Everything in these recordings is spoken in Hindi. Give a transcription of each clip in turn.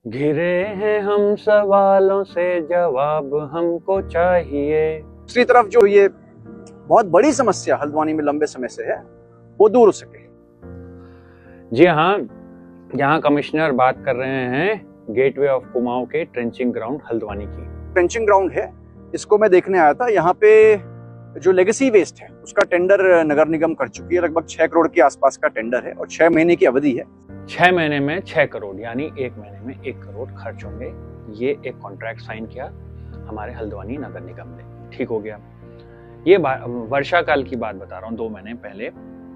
घिरे हैं हम सवालों से, जवाब हमको चाहिए। दूसरी तरफ जो ये बहुत बड़ी समस्या हल्द्वानी में लंबे समय से है वो दूर हो सके। जी हाँ, यहाँ कमिश्नर बात कर रहे हैं गेटवे ऑफ कुमाऊं के ट्रेंचिंग ग्राउंड हल्द्वानी की। ट्रेंचिंग ग्राउंड है, इसको मैं देखने आया था। यहाँ पे जो लेगेसी वेस्ट है उसका टेंडर नगर निगम कर चुकी है। लगभग 6 करोड़ के आसपास का टेंडर है और 6 महीने की अवधि है। 6 महीने में 6 करोड़ यानी 1 महीने में 1 करोड़ खर्च होंगे। ये एक कॉन्ट्रैक्ट साइन किया हमारे हल्द्वानी नगर निगम ने। ठीक हो गया। ये वर्षा काल की बात बता रहा हूँ, 2 महीने पहले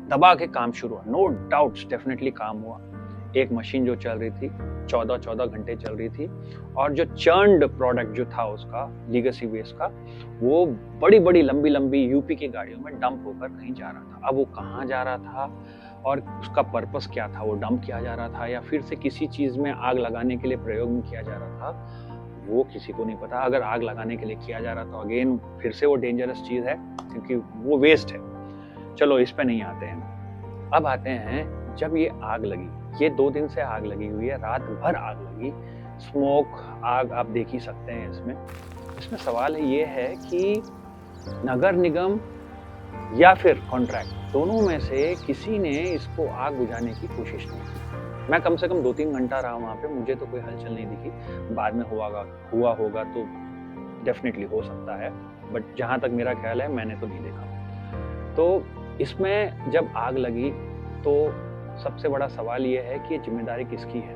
दबा के काम शुरू हुआ। नो डाउट्स, डेफिनेटली काम हुआ। एक मशीन जो चल रही थी 14 घंटे चल रही थी और जो चर्नड प्रोडक्ट जो था उसका लीगेसी वेस्ट का, वो बड़ी बड़ी लंबी लंबी यूपी की गाड़ियों में डंप होकर कहीं जा रहा था। अब वो कहाँ जा रहा था और उसका पर्पस क्या था, वो डंप किया जा रहा था या फिर से किसी चीज में आग लगाने के लिए प्रयोग में किया जा रहा था, वो किसी को नहीं पता। अगर आग लगाने के लिए किया जा रहा था अगेन फिर से वो डेंजरस चीज है क्योंकि वो वेस्ट है। चलो इस पे नहीं आते हैं। अब आते हैं जब ये आग लगी, ये 2 दिन से आग लगी हुई है, रात भर आग लगी, स्मोक आग आप देख ही सकते हैं। इसमें सवाल ये है कि नगर निगम या फिर कॉन्ट्रैक्ट, दोनों में से किसी ने इसको आग बुझाने की कोशिश नहीं की। मैं कम से कम 2-3 घंटा रहा वहाँ पे, मुझे तो कोई हलचल नहीं दिखी। बाद में हुआ होगा तो डेफिनेटली हो सकता है, बट जहाँ तक मेरा ख्याल है मैंने तो नहीं देखा। तो इसमें जब आग लगी तो सबसे बड़ा सवाल ये है कि ये जिम्मेदारी किसकी है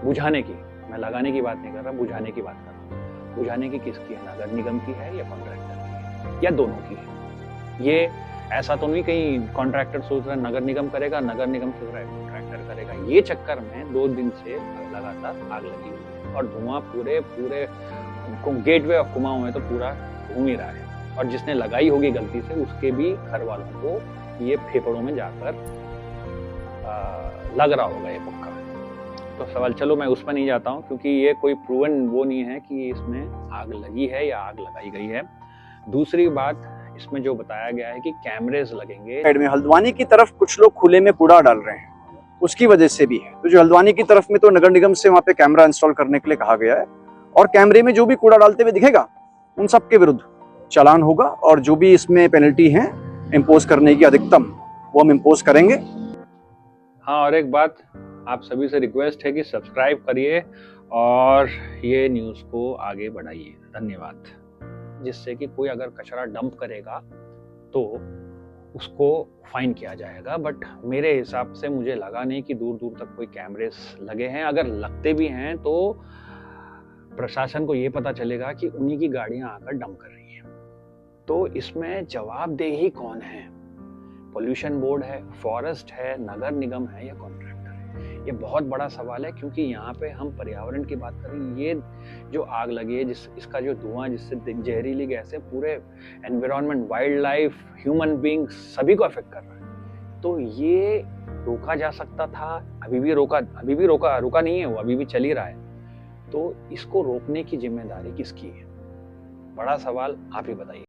बुझाने की। मैं लगाने की बात नहीं कर रहा, बुझाने की बात कर रहा हूँ। बुझाने की किसकी है, नगर निगम की है या कॉन्ट्रैक्टर की है या दोनों की है। ये ऐसा तो नहीं कहीं कॉन्ट्रैक्टर सोच रहा है नगर निगम करेगा, नगर निगम सोच रहा है कॉन्ट्रैक्टर करेगा। ये चक्कर में 2 दिन से लगातार आग लगी हुई है और धुआं पूरे गेटवे ऑफ कुमाऊं में तो पूरा घूम ही रहा है। और जिसने लगाई होगी गलती से उसके भी घर वालों को ये फेफड़ों में जाकर लग रहा होगा ये पक्का। तो सवाल, चलो मैं उस पर नहीं जाता हूँ क्योंकि ये कोई प्रूवन वो नहीं है कि इसमें आग लगी है या आग लगाई गई है। दूसरी बात, इसमें जो बताया गया है कि कैमरेज लगेंगे। साइड में हल्द्वानी की तरफ कुछ लोग खुले में कूड़ा डाल रहे हैं, उसकी वजह से भी है। तो जो हल्द्वानी की तरफ में तो नगर निगम से वहां पे कैमरा इंस्टॉल करने के लिए कहा गया है और कैमरे में जो भी कूड़ा डालते हुए दिखेगा उन सब के विरुद्ध चालान होगा और जो भी इसमें पेनल्टी है इम्पोज करने की अधिकतम वो हम इम्पोज करेंगे। हाँ, और एक बात आप सभी से रिक्वेस्ट है कि सब्सक्राइब करिए और ये न्यूज़ को आगे बढ़ाइए। धन्यवाद। जिससे कि कोई अगर कचरा डंप करेगा तो उसको फाइन किया जाएगा। बट मेरे हिसाब से मुझे लगा नहीं कि दूर दूर तक कोई कैमरेस लगे हैं। अगर लगते भी हैं तो प्रशासन को ये पता चलेगा कि उन्हीं की गाड़ियां आकर डंप कर रही हैं। तो इसमें जवाबदेही कौन है? पोल्यूशन बोर्ड है, फॉरेस्ट है, नगर निगम है या कॉन्ट्रैक्टर है? ये बहुत बड़ा सवाल है क्योंकि यहाँ पे हम पर्यावरण की बात करें। ये जो आग लगी है, इसका जो धुआं, जिससे जहरीली गैस है, पूरे environment, wild life, human beings सभी को अफेक्ट कर रहा है। तो ये रोका जा सकता था, अभी भी रुका नहीं है, वो अभी भी चल ही रहा है। तो इसको रोकने की जिम्मेदारी किसकी है? बड़ा सवाल, आप ही बताइए।